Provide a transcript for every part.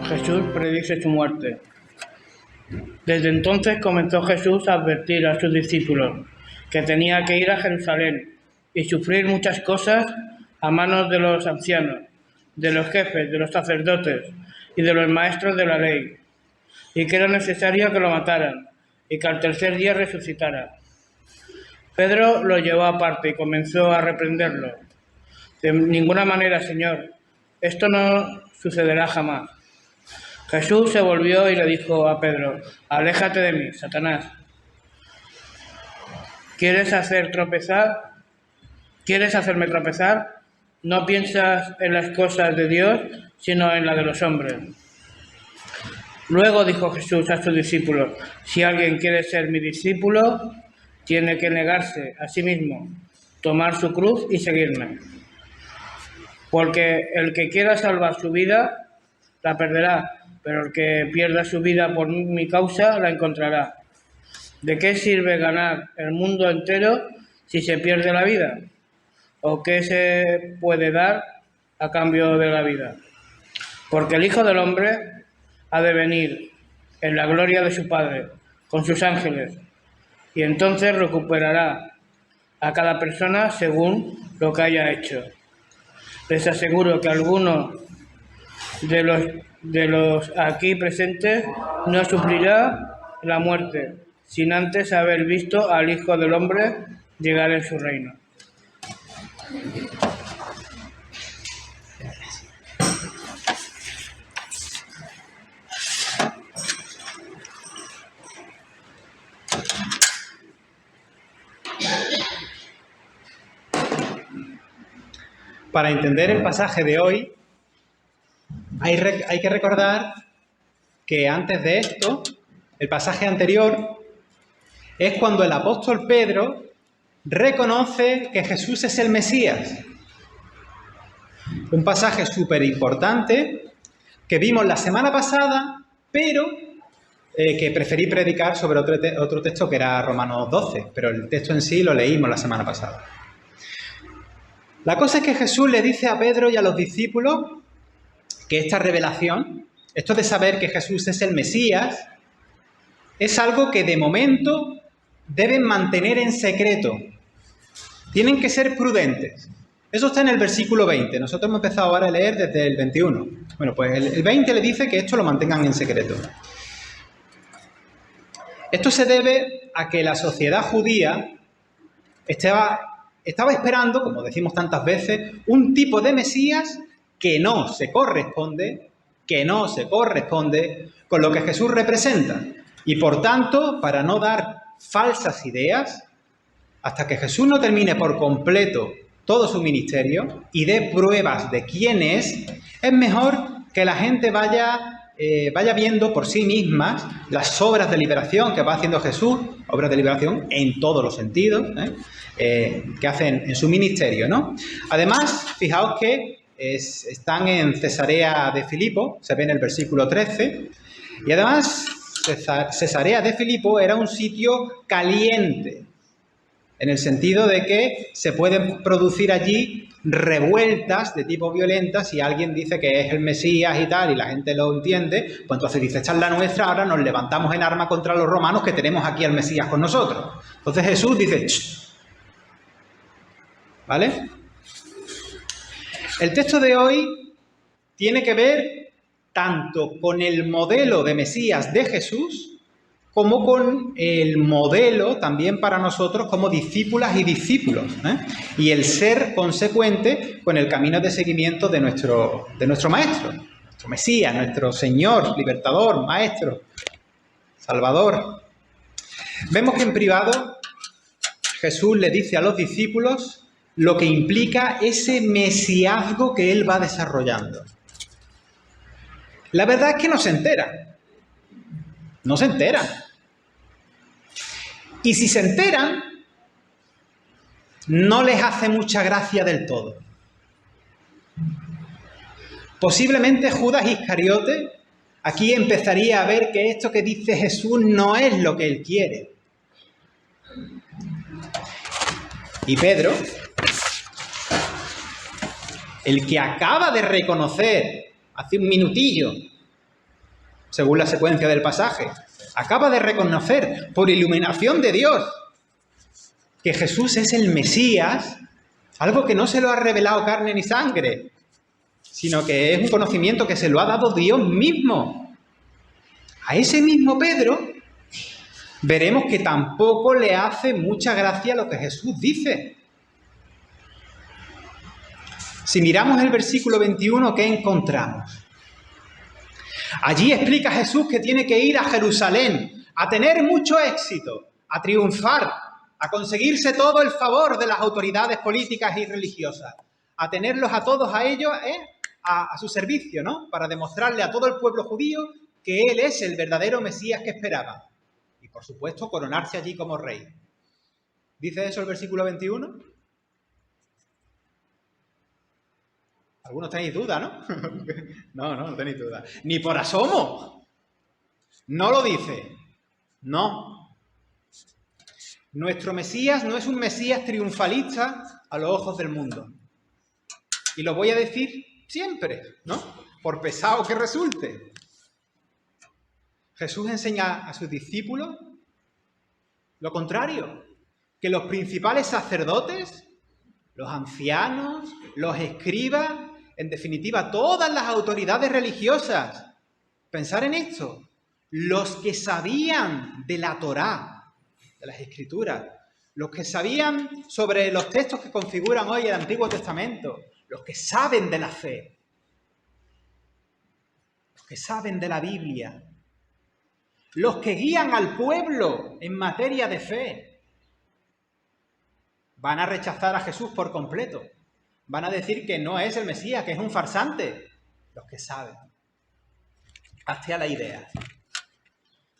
Jesús predice su muerte. Desde entonces comenzó Jesús a advertir a sus discípulos que tenía que ir a Jerusalén y sufrir muchas cosas a manos de los ancianos, de los jefes, de los sacerdotes y de los maestros de la ley, y que era necesario que lo mataran y que al tercer día resucitara. Pedro lo llevó aparte y comenzó a reprenderlo. De ninguna manera, Señor, esto no sucederá jamás. Jesús se volvió y le dijo a Pedro: aléjate de mí, Satanás. ¿Quieres hacerme tropezar? No piensas en las cosas de Dios, sino en las de los hombres. Luego dijo Jesús a sus discípulos: si alguien quiere ser mi discípulo, tiene que negarse a sí mismo, tomar su cruz y seguirme. Porque el que quiera salvar su vida, la perderá, pero el que pierda su vida por mi causa, la encontrará. ¿De qué sirve ganar el mundo entero si se pierde la vida? ¿O qué se puede dar a cambio de la vida? Porque el Hijo del Hombre ha de venir en la gloria de su Padre, con sus ángeles, y entonces recuperará a cada persona según lo que haya hecho. Les aseguro que alguno de los aquí presentes no sufrirá la muerte sin antes haber visto al Hijo del Hombre llegar en su reino. Para entender el pasaje de hoy, hay que recordar que antes de esto, el pasaje anterior, es cuando el apóstol Pedro reconoce que Jesús es el Mesías. Un pasaje súper importante que vimos la semana pasada, pero que preferí predicar sobre otro texto que era Romanos 12, pero el texto en sí lo leímos la semana pasada. La cosa es que Jesús le dice a Pedro y a los discípulos que esta revelación, esto de saber que Jesús es el Mesías, es algo que de momento deben mantener en secreto. Tienen que ser prudentes. Eso está en el versículo 20. Nosotros hemos empezado ahora a leer desde el 21. Bueno, pues el 20 le dice que esto lo mantengan en secreto. Esto se debe a que la sociedad judía estaba esperando, como decimos tantas veces, un tipo de Mesías que no se corresponde con lo que Jesús representa. Y por tanto, para no dar falsas ideas, hasta que Jesús no termine por completo todo su ministerio y dé pruebas de quién es mejor que la gente vaya viendo por sí mismas las obras de liberación que va haciendo Jesús, obras de liberación en todos los sentidos, que hacen en su ministerio, ¿no? Además, fijaos que están en Cesarea de Filipo, se ve en el versículo 13, y además Cesarea de Filipo era un sitio caliente, en el sentido de que se pueden producir allí revueltas de tipo violenta si alguien dice que es el Mesías y tal, y la gente lo entiende, pues entonces dice, esta es la nuestra, ahora nos levantamos en arma contra los romanos que tenemos aquí al Mesías con nosotros. Entonces Jesús dice, ¡shh! ¿Vale? El texto de hoy tiene que ver tanto con el modelo de Mesías de Jesús como con el modelo también para nosotros como discípulas y discípulos, y el ser consecuente con el camino de seguimiento de nuestro Maestro, nuestro Mesías, nuestro Señor, Libertador, Maestro, Salvador. Vemos que en privado Jesús le dice a los discípulos lo que implica ese mesiazgo que Él va desarrollando. La verdad es que no se enteran. No se enteran. Y si se enteran, no les hace mucha gracia del todo. Posiblemente Judas Iscariote aquí empezaría a ver que esto que dice Jesús no es lo que él quiere. Y Pedro, el que acaba de reconocer hace un minutillo según la secuencia del pasaje. Acaba de reconocer, por iluminación de Dios, que Jesús es el Mesías, algo que no se lo ha revelado carne ni sangre, sino que es un conocimiento que se lo ha dado Dios mismo. A ese mismo Pedro veremos que tampoco le hace mucha gracia lo que Jesús dice. Si miramos el versículo 21, ¿qué encontramos? Allí explica Jesús que tiene que ir a Jerusalén, a tener mucho éxito, a triunfar, a conseguirse todo el favor de las autoridades políticas y religiosas, a tenerlos a todos a ellos a su servicio, ¿no? Para demostrarle a todo el pueblo judío que Él es el verdadero Mesías que esperaban. Y, por supuesto, coronarse allí como rey. ¿Dice eso el versículo 21? Algunos tenéis duda, ¿no? No tenéis duda. Ni por asomo. No lo dice. No. Nuestro Mesías no es un Mesías triunfalista a los ojos del mundo. Y lo voy a decir siempre, ¿no? Por pesado que resulte. Jesús enseña a sus discípulos lo contrario, que los principales sacerdotes, los ancianos, los escribas, en definitiva, todas las autoridades religiosas, pensar en esto, los que sabían de la Torá, de las Escrituras, los que sabían sobre los textos que configuran hoy el Antiguo Testamento, los que saben de la fe, los que saben de la Biblia, los que guían al pueblo en materia de fe, van a rechazar a Jesús por completo. Van a decir que no es el Mesías, que es un farsante. Los que saben. Hazte a la idea.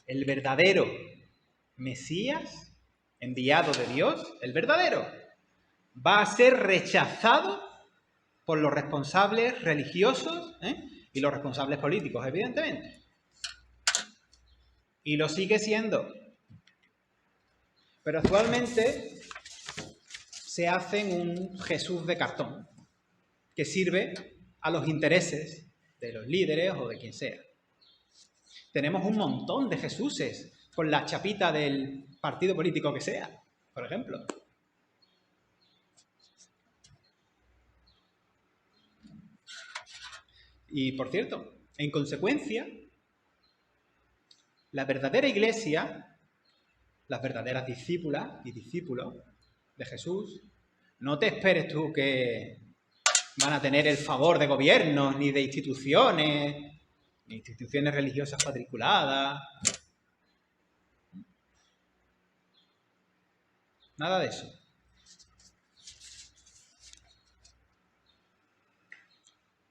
El verdadero Mesías, enviado de Dios, el verdadero, va a ser rechazado por los responsables religiosos y los responsables políticos, evidentemente. Y lo sigue siendo. Pero actualmente se hacen un Jesús de cartón que sirve a los intereses de los líderes o de quien sea. Tenemos un montón de Jesuses con la chapita del partido político que sea, por ejemplo. Y, por cierto, en consecuencia, la verdadera iglesia, las verdaderas discípulas y discípulos de Jesús, no te esperes tú que van a tener el favor de gobiernos, ni de instituciones, ni instituciones religiosas matriculadas. Nada de eso.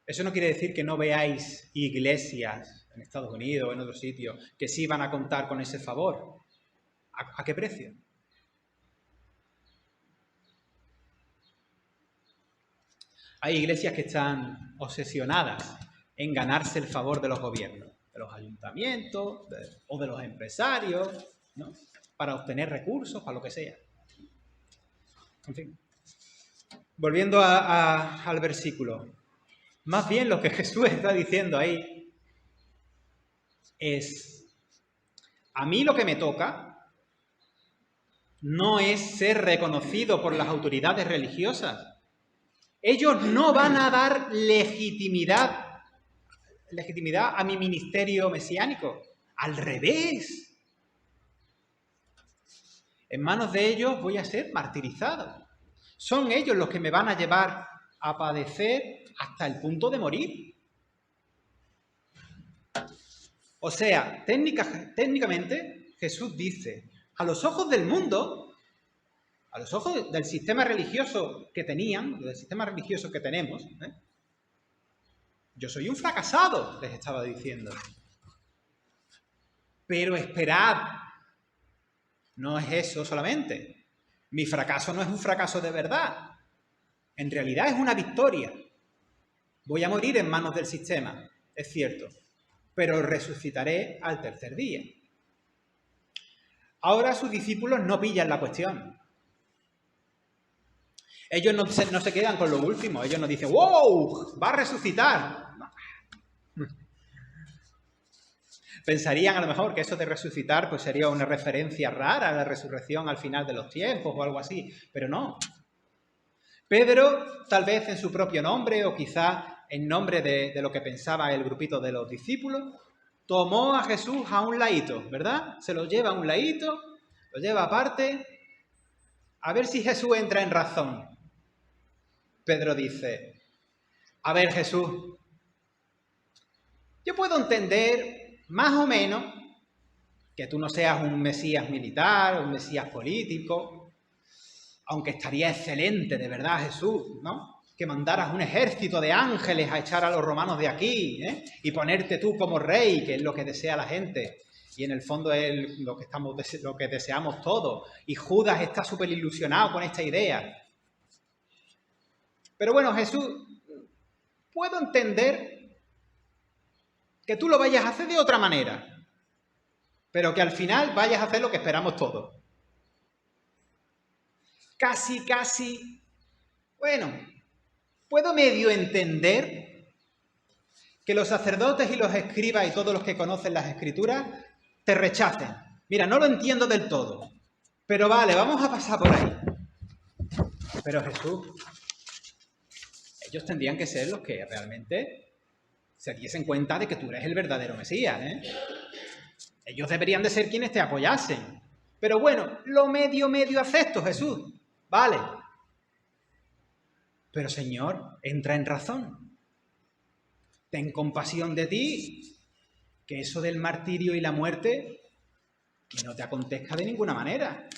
Eso no quiere decir que no veáis iglesias en Estados Unidos o en otros sitios que sí van a contar con ese favor. ¿A qué precio? Hay iglesias que están obsesionadas en ganarse el favor de los gobiernos, de los ayuntamientos o de los empresarios, ¿no? Para obtener recursos, para lo que sea. En fin, volviendo al versículo. Más bien lo que Jesús está diciendo ahí es, a mí lo que me toca no es ser reconocido por las autoridades religiosas. Ellos no van a dar legitimidad a mi ministerio mesiánico. Al revés. En manos de ellos voy a ser martirizado. Son ellos los que me van a llevar a padecer hasta el punto de morir. O sea, técnicamente Jesús dice, a los ojos del mundo, a los ojos del sistema religioso que tenían, del sistema religioso que tenemos, yo soy un fracasado, les estaba diciendo. Pero esperad, no es eso solamente. Mi fracaso no es un fracaso de verdad. En realidad es una victoria. Voy a morir en manos del sistema, es cierto, pero resucitaré al tercer día. Ahora sus discípulos no pillan la cuestión. Ellos no se quedan con lo último. Ellos no dicen, ¡wow! ¡Va a resucitar! Pensarían a lo mejor que eso de resucitar pues sería una referencia rara a la resurrección al final de los tiempos o algo así, pero no. Pedro, tal vez en su propio nombre o quizá en nombre de lo que pensaba el grupito de los discípulos, tomó a Jesús a un ladito, ¿verdad? Se lo lleva a un ladito, lo lleva aparte, a ver si Jesús entra en razón. Pedro dice, a ver Jesús, yo puedo entender más o menos que tú no seas un mesías militar, un mesías político, aunque estaría excelente, de verdad, Jesús, ¿no? Que mandaras un ejército de ángeles a echar a los romanos de aquí, ¿eh? Y ponerte tú como rey, que es lo que desea la gente. Y en el fondo es lo que deseamos todos. Y Judas está súper ilusionado con esta idea. Pero bueno, Jesús, puedo entender que tú lo vayas a hacer de otra manera, pero que al final vayas a hacer lo que esperamos todos. Casi, bueno, puedo medio entender que los sacerdotes y los escribas y todos los que conocen las escrituras te rechacen. Mira, no lo entiendo del todo, pero vale, vamos a pasar por ahí. Pero Jesús, ellos tendrían que ser los que realmente se diesen cuenta de que tú eres el verdadero Mesías, ¿eh? Ellos deberían de ser quienes te apoyasen. Pero bueno, lo medio acepto, Jesús. Vale. Pero Señor, entra en razón. Ten compasión de ti, que eso del martirio y la muerte, que no te acontezca de ninguna manera.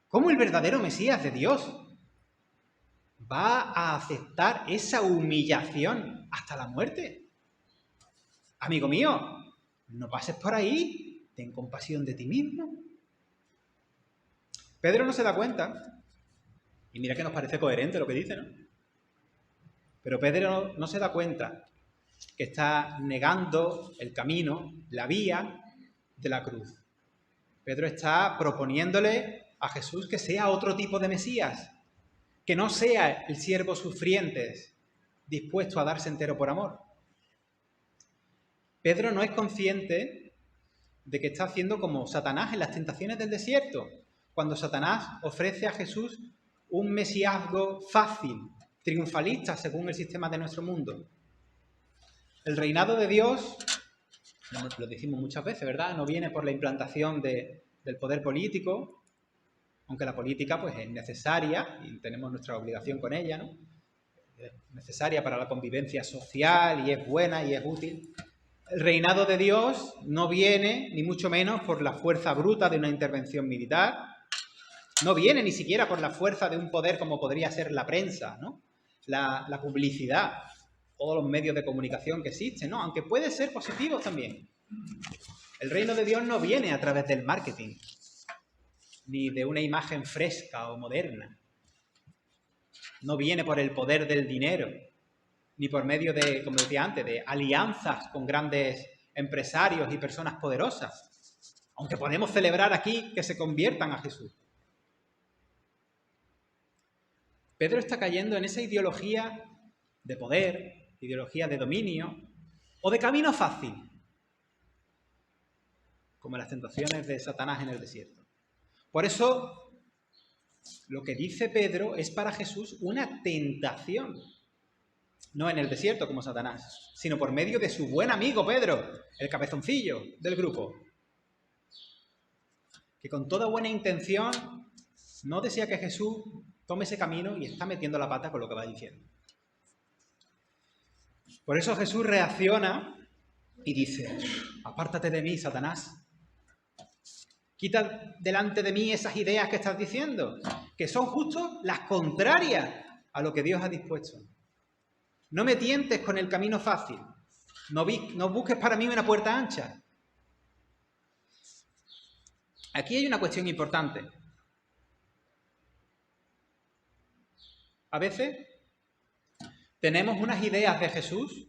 ¿Cómo el verdadero Mesías de Dios va a aceptar esa humillación hasta la muerte? Amigo mío, no pases por ahí, ten compasión de ti mismo. Pedro no se da cuenta, y mira que nos parece coherente lo que dice, ¿no? Pero Pedro no se da cuenta que está negando el camino, la vía de la cruz. Pedro está proponiéndole a Jesús que sea otro tipo de Mesías, que no sea el siervo sufriente, dispuesto a darse entero por amor. Pedro no es consciente de que está haciendo como Satanás en las tentaciones del desierto, cuando Satanás ofrece a Jesús un mesiazgo fácil, triunfalista según el sistema de nuestro mundo. El reinado de Dios, lo decimos muchas veces, ¿verdad? No viene por la implantación del poder político, aunque la política pues es necesaria y tenemos nuestra obligación con ella, ¿no? Es necesaria para la convivencia social y es buena y es útil. El reinado de Dios no viene, ni mucho menos, por la fuerza bruta de una intervención militar, no viene ni siquiera por la fuerza de un poder como podría ser la prensa, ¿no? La publicidad, todos los medios de comunicación que existen, ¿no? Aunque puede ser positivo también. El reino de Dios no viene a través del marketing, ni de una imagen fresca o moderna. No viene por el poder del dinero, ni por medio de, como decía antes, de alianzas con grandes empresarios y personas poderosas. Aunque podemos celebrar aquí que se conviertan a Jesús. Pedro está cayendo en esa ideología de poder, ideología de dominio o de camino fácil, como las tentaciones de Satanás en el desierto. Por eso, lo que dice Pedro es para Jesús una tentación. No en el desierto como Satanás, sino por medio de su buen amigo Pedro, el cabezoncillo del grupo, que con toda buena intención no desea que Jesús tome ese camino y está metiendo la pata con lo que va diciendo. Por eso Jesús reacciona y dice, apártate de mí, Satanás. Quita delante de mí esas ideas que estás diciendo, que son justo las contrarias a lo que Dios ha dispuesto. No me tientes con el camino fácil. No busques para mí una puerta ancha. Aquí hay una cuestión importante. A veces tenemos unas ideas de Jesús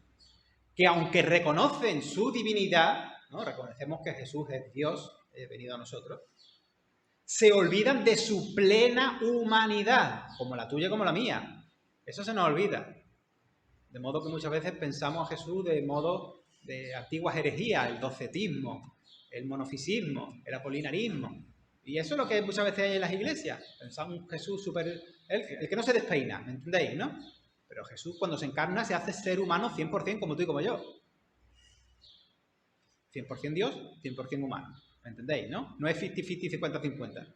que, aunque reconocen su divinidad, ¿no? Reconocemos que Jesús es Dios, venido a nosotros, se olvidan de su plena humanidad, como la tuya y como la mía. Eso se nos olvida. De modo que muchas veces pensamos a Jesús de modo de antiguas herejías, el docetismo, el monofisismo, el apolinarismo. Y eso es lo que muchas veces hay en las iglesias. Pensamos un Jesús súper... El que no se despeina, ¿me entendéis, no? Pero Jesús, cuando se encarna, se hace ser humano 100% como tú y como yo. 100% Dios, 100% humano. ¿Me entendéis, no? No es 50-50, 50-50.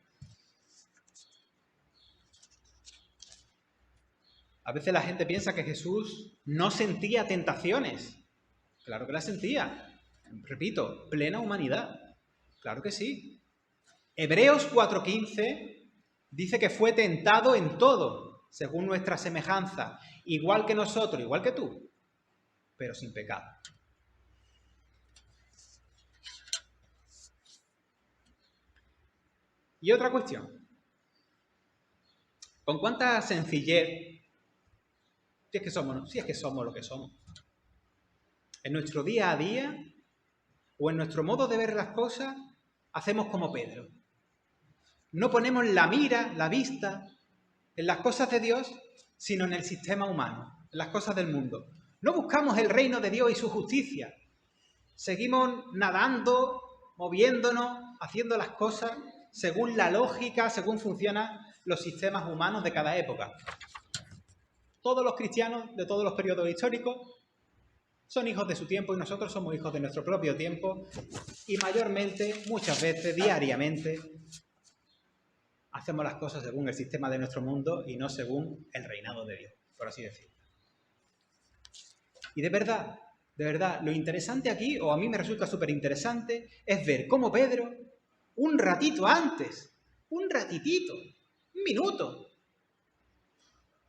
A veces la gente piensa que Jesús no sentía tentaciones. Claro que las sentía. Repito, plena humanidad. Claro que sí. Hebreos 4:15 dice que fue tentado en todo, según nuestra semejanza, igual que nosotros, igual que tú, pero sin pecado. Y otra cuestión. ¿Con cuánta sencillez, si es que somos lo que somos, en nuestro día a día o en nuestro modo de ver las cosas, hacemos como Pedro? No ponemos la mira, la vista, en las cosas de Dios, sino en el sistema humano, en las cosas del mundo. No buscamos el reino de Dios y su justicia. Seguimos nadando, moviéndonos, haciendo las cosas según la lógica, según funcionan los sistemas humanos de cada época. Todos los cristianos de todos los periodos históricos son hijos de su tiempo y nosotros somos hijos de nuestro propio tiempo y mayormente, muchas veces, diariamente, hacemos las cosas según el sistema de nuestro mundo y no según el reinado de Dios, por así decirlo. Y de verdad, lo interesante aquí, o a mí me resulta súper interesante, es ver cómo Pedro, un ratito antes, un ratitito, un minuto,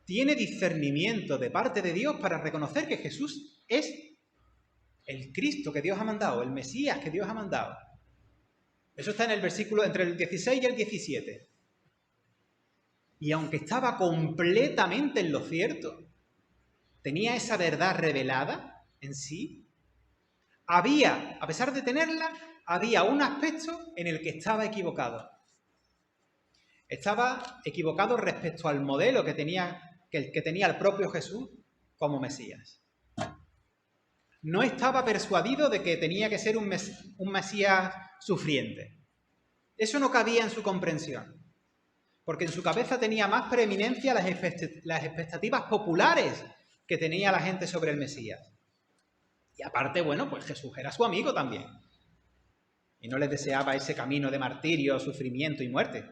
tiene discernimiento de parte de Dios para reconocer que Jesús es el Cristo que Dios ha mandado, el Mesías que Dios ha mandado. Eso está en el versículo entre el 16 y el 17. Y aunque estaba completamente en lo cierto, tenía esa verdad revelada en sí, a pesar de tenerla, había un aspecto en el que estaba equivocado. Estaba equivocado respecto al modelo que tenía el propio Jesús como Mesías. No estaba persuadido de que tenía que ser un Mesías sufriente. Eso no cabía en su comprensión, porque en su cabeza tenía más preeminencia las expectativas populares que tenía la gente sobre el Mesías. Y aparte, bueno, pues Jesús era su amigo también. Y no les deseaba ese camino de martirio, sufrimiento y muerte.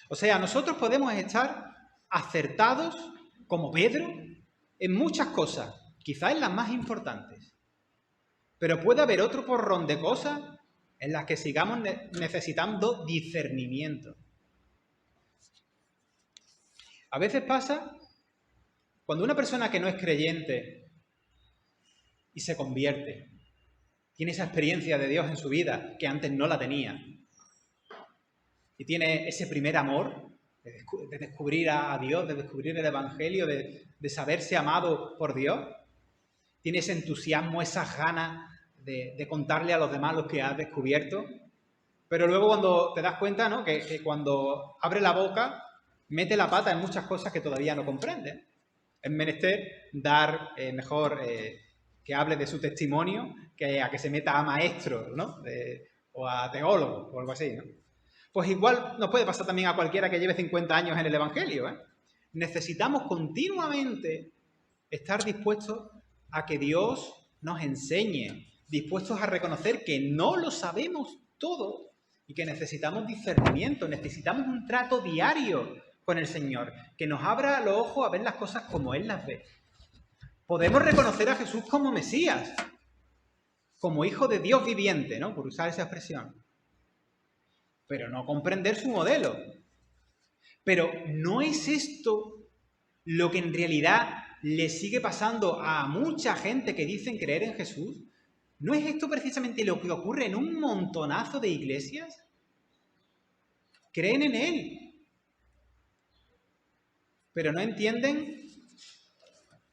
O sea, nosotros podemos estar acertados, como Pedro, en muchas cosas, quizás en las más importantes. Pero puede haber otro porrón de cosas en las que sigamos necesitando discernimiento. A veces pasa cuando una persona que no es creyente y se convierte, tiene esa experiencia de Dios en su vida que antes no la tenía, y tiene ese primer amor de descubrir a Dios, de descubrir el Evangelio, de saberse amado por Dios, tiene ese entusiasmo, esas ganas de contarle a los demás lo que has descubierto, pero luego cuando te das cuenta, ¿no?, que cuando abre la boca mete la pata en muchas cosas que todavía no comprende. Es menester dar mejor que hable de su testimonio que a que se meta a maestro, ¿no?, o a teólogo o algo así, ¿no? Pues igual nos puede pasar también a cualquiera que lleve 50 años en el Evangelio, ¿eh? Necesitamos continuamente estar dispuestos a que Dios nos enseñe, dispuestos a reconocer que no lo sabemos todo y que necesitamos discernimiento, necesitamos un trato diario con el Señor, que nos abra los ojos a ver las cosas como Él las ve. Podemos reconocer a Jesús como Mesías, como Hijo de Dios viviente, ¿no?, por usar esa expresión, pero no comprender su modelo. Pero ¿no es esto lo que en realidad le sigue pasando a mucha gente que dicen creer en Jesús? ¿No es esto precisamente lo que ocurre en un montonazo de iglesias? Creen en Él, pero no entienden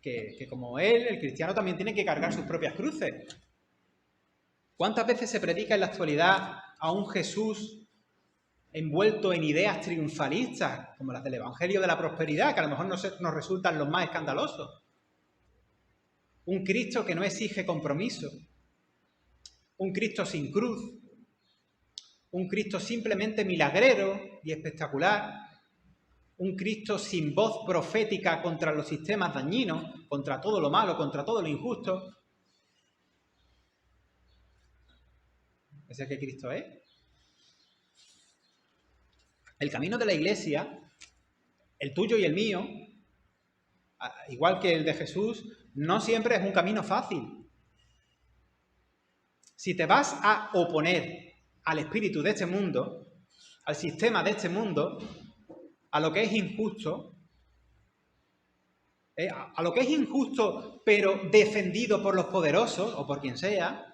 que como Él, el cristiano también tiene que cargar sus propias cruces. ¿Cuántas veces se predica en la actualidad a un Jesús envuelto en ideas triunfalistas, como las del Evangelio de la Prosperidad, que a lo mejor nos resultan los más escandalosos? un Cristo que no exige compromiso, un Cristo sin cruz, un Cristo simplemente milagrero y espectacular, un Cristo sin voz profética contra los sistemas dañinos, contra todo lo malo, contra todo lo injusto. ¿Ese es el que Cristo es? El camino de la Iglesia, el tuyo y el mío, igual que el de Jesús, no siempre es un camino fácil. Si te vas a oponer al espíritu de este mundo, al sistema de este mundo, a lo que es injusto, a lo que es injusto pero defendido por los poderosos o por quien sea,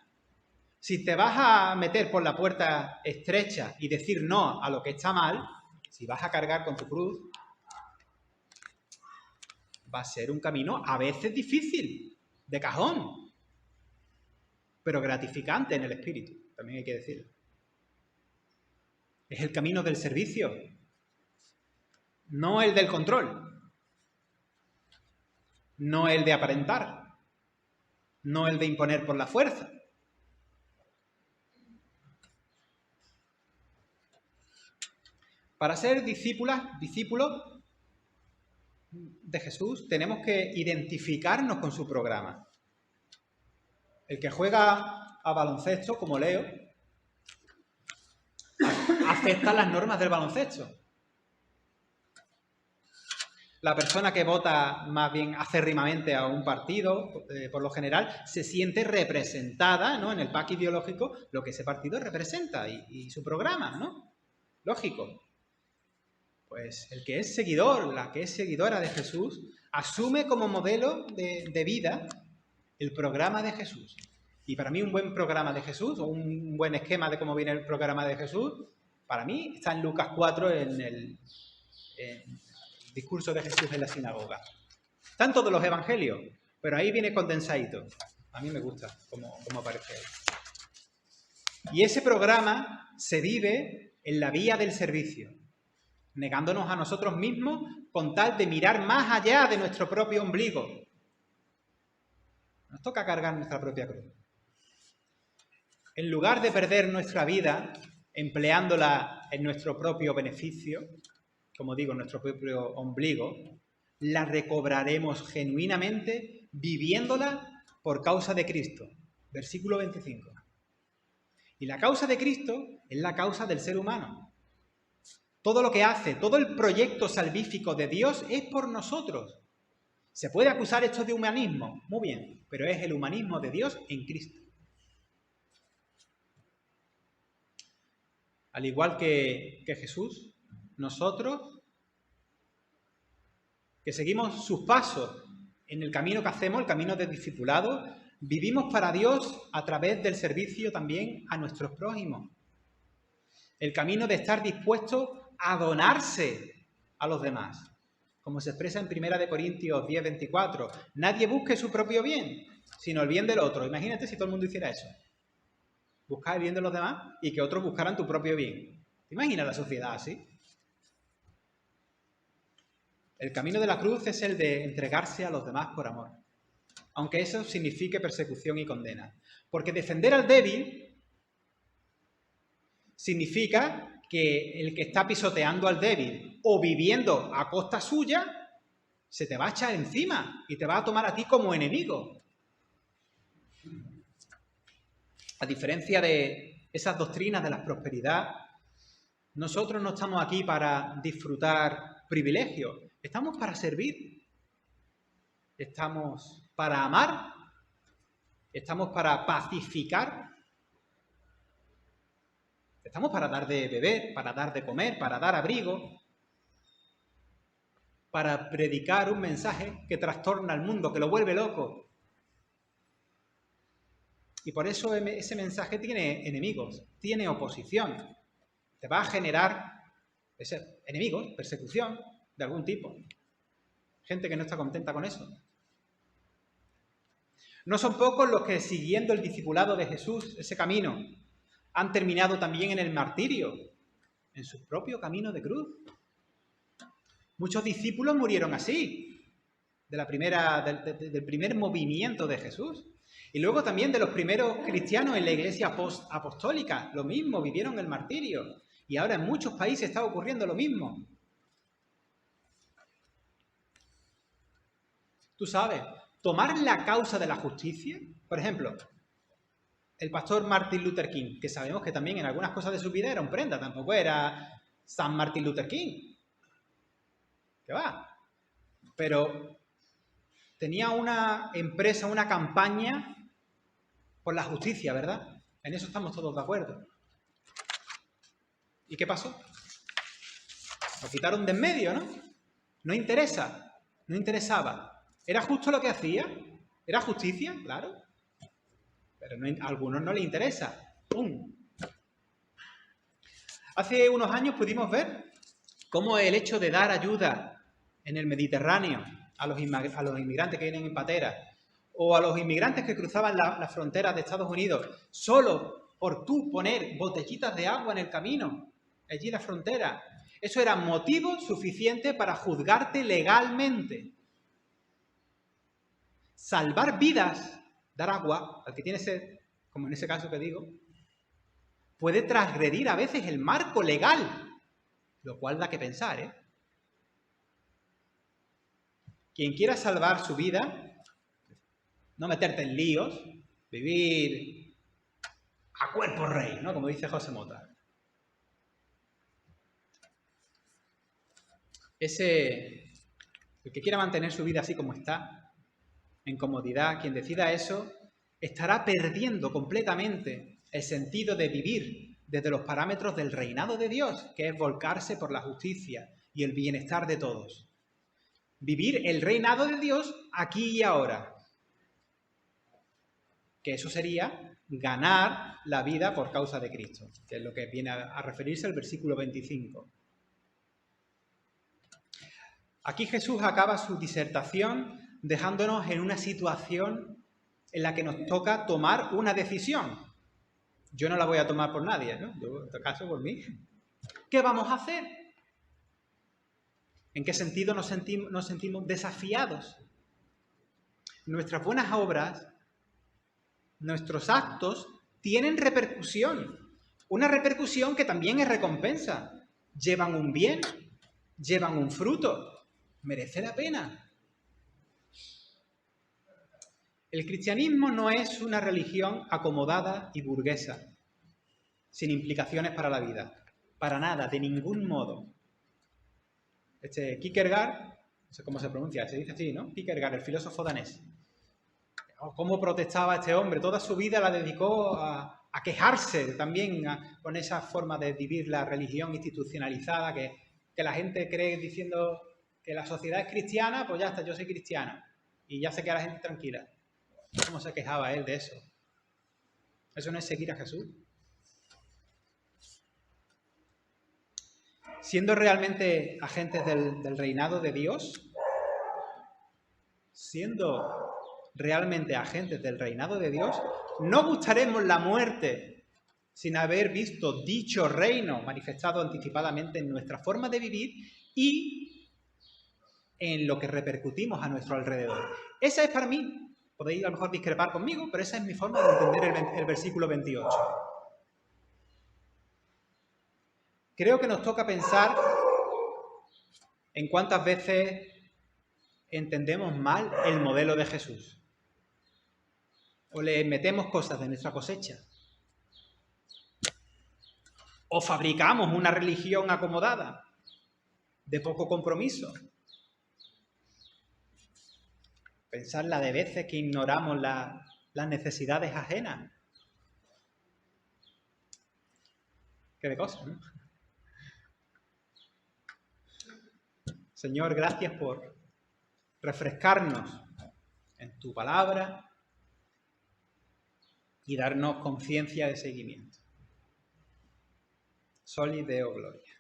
si te vas a meter por la puerta estrecha y decir no a lo que está mal, si vas a cargar con tu cruz, va a ser un camino a veces difícil, de cajón, pero gratificante en el espíritu, también hay que decirlo. Es el camino del servicio, no el del control, no el de aparentar, no el de imponer por la fuerza. Para ser discípulos de Jesús, tenemos que identificarnos con su programa. El que juega a baloncesto, como Leo, acepta las normas del baloncesto. La persona que vota más bien acérrimamente a un partido, por lo general, se siente representada, ¿no?, en el pack ideológico lo que ese partido representa y su programa, ¿no? Lógico. Pues el que es seguidor, la que es seguidora de Jesús, asume como modelo de vida el programa de Jesús. Y para mí un buen programa de Jesús, o un buen esquema de cómo viene el programa de Jesús, para mí está en Lucas 4, en el discurso de Jesús en la sinagoga. Están todos los evangelios, pero ahí viene condensadito. A mí me gusta cómo aparece ahí. Y ese programa se vive en la vía del servicio, negándonos a nosotros mismos con tal de mirar más allá de nuestro propio ombligo. Nos toca cargar nuestra propia cruz. En lugar de perder nuestra vida empleándola en nuestro propio beneficio, como digo, en nuestro propio ombligo, la recobraremos genuinamente viviéndola por causa de Cristo. Versículo 25. Y la causa de Cristo es la causa del ser humano. Todo lo que hace, todo el proyecto salvífico de Dios es por nosotros. ¿Se puede acusar esto de humanismo? Muy bien, pero es el humanismo de Dios en Cristo. Al igual que Jesús, nosotros, que seguimos sus pasos en el camino que hacemos, el camino del discipulado, vivimos para Dios a través del servicio también a nuestros prójimos. El camino de estar dispuestos a donarse a los demás. Como se expresa en 1 Corintios 10:24, nadie busque su propio bien, sino el bien del otro. Imagínate si todo el mundo hiciera eso. Buscar el bien de los demás y que otros buscaran tu propio bien. ¿Te imaginas la sociedad así? El camino de la cruz es el de entregarse a los demás por amor, aunque eso signifique persecución y condena. Porque defender al débil significa que el que está pisoteando al débil o viviendo a costa suya se te va a echar encima y te va a tomar a ti como enemigo. A diferencia de esas doctrinas de la prosperidad, nosotros no estamos aquí para disfrutar privilegios, estamos para servir, estamos para amar, estamos para pacificar, estamos para dar de beber, para dar de comer, para dar abrigo, para predicar un mensaje que trastorna al mundo, que lo vuelve loco. Y por eso ese mensaje tiene enemigos, tiene oposición. Te va a generar enemigos, persecución de algún tipo. Gente que no está contenta con eso. No son pocos los que, siguiendo el discipulado de Jesús, ese camino, han terminado también en el martirio, en su propio camino de cruz. Muchos discípulos murieron así. del primer movimiento de Jesús. Y luego también de los primeros cristianos en la iglesia post-apostólica. Lo mismo, vivieron el martirio. Y ahora en muchos países está ocurriendo lo mismo. Tú sabes, tomar la causa de la justicia, por ejemplo, el pastor Martin Luther King, que sabemos que también en algunas cosas de su vida era un prenda, tampoco era San Martin Luther King. ¿Qué va? Pero tenía una empresa, una campaña por la justicia, ¿verdad? En eso estamos todos de acuerdo. ¿Y qué pasó? Lo quitaron de en medio, ¿no? No interesa, no interesaba. ¿Era justo lo que hacía? ¿Era justicia? Claro. Pero a algunos no les interesa. ¡Pum! Hace unos años pudimos ver cómo el hecho de dar ayuda en el Mediterráneo a los inmigrantes que vienen en patera o a los inmigrantes que cruzaban las fronteras de Estados Unidos, solo por tú poner botellitas de agua en el camino, allí en la frontera, eso era motivo suficiente para juzgarte legalmente. Salvar vidas, dar agua al que tiene sed, como en ese caso que digo, puede transgredir a veces el marco legal, lo cual da que pensar, ¿eh? Quien quiera salvar su vida, no meterte en líos, vivir a cuerpo rey, ¿no? Como dice José Mota. El que quiera mantener su vida así como está, en comodidad, quien decida eso, estará perdiendo completamente el sentido de vivir desde los parámetros del reinado de Dios, que es volcarse por la justicia y el bienestar de todos. Vivir el reinado de Dios aquí y ahora. Que eso sería ganar la vida por causa de Cristo, que es lo que viene a referirse el versículo 25. Aquí Jesús acaba su disertación dejándonos en una situación en la que nos toca tomar una decisión. Yo no la voy a tomar por nadie, ¿no? Yo, en este caso, por mí. ¿Qué vamos a hacer? ¿En qué sentido nos sentimos desafiados? Nuestras buenas obras, nuestros actos, tienen repercusión. Una repercusión que también es recompensa. Llevan un bien, llevan un fruto. Merece la pena. El cristianismo no es una religión acomodada y burguesa, sin implicaciones para la vida. Para nada, de ningún modo. Kierkegaard, no sé cómo se pronuncia, se dice así, ¿no? Kierkegaard, el filósofo danés. ¿Cómo protestaba este hombre? Toda su vida la dedicó a quejarse también con esa forma de vivir la religión institucionalizada que la gente cree diciendo que la sociedad es cristiana, pues ya está, yo soy cristiano. Y ya se queda la gente tranquila. ¿Cómo se quejaba él de eso? Eso no es seguir a Jesús. Siendo realmente agentes del reinado de Dios, siendo realmente agentes del reinado de Dios, no buscaremos la muerte sin haber visto dicho reino manifestado anticipadamente en nuestra forma de vivir y en lo que repercutimos a nuestro alrededor. Esa es para mí, podéis a lo mejor discrepar conmigo, pero esa es mi forma de entender el versículo 28. Creo que nos toca pensar en cuántas veces entendemos mal el modelo de Jesús. O le metemos cosas de nuestra cosecha. O fabricamos una religión acomodada, de poco compromiso. Pensar la de veces que ignoramos las necesidades ajenas. Qué de cosas, ¿no? Señor, gracias por refrescarnos en tu palabra y darnos conciencia de seguimiento. Soli Deo Gloria.